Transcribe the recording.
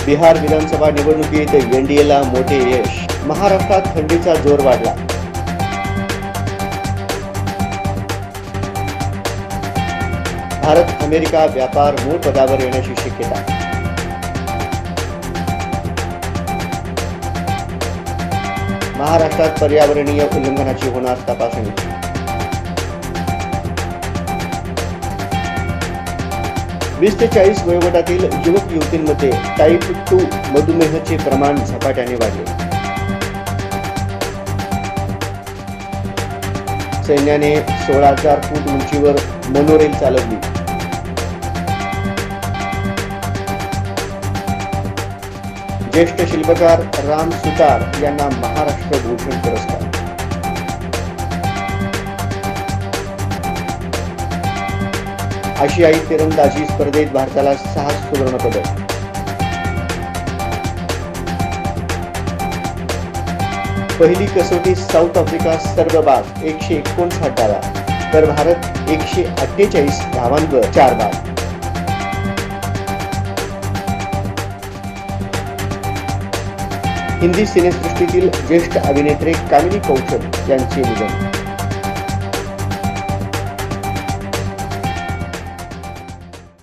बिहार विधानसभा निवडणुकीत एनडीएला मोठे यश. महाराष्ट्रात थंडीचा जोर वाढला. भारत अमेरिका व्यापार मूळ पदावर येण्याची शक्यता. महाराष्ट्रात पर्यावरणीय उल्लंघनाची होणार तपासणी. 20 ते 40 वयोगटातील युवक युवतींमध्ये टाईप 2 मधुमेहाचे प्रमाण झपाट्याने वाढले. सैन्याने 16,000 फूट उंचीवर मोनोरेल चालवली. ज्येष्ठ शिल्पकार राम सुतार यांना महाराष्ट्र भूषण पुरस्कार. आशियाई तिरंदाजी स्पर्धेत भारताला 6 सुवर्ण पदक. पहिली कसोटी साऊथ आफ्रिका सर्व बाद 159 डावा तर भारत 148 धावांवर 4 बाद. हिंदी सिनेसृष्टीतील ज्येष्ठ अभिनेत्री कामिनी कौशल यांचे निधन.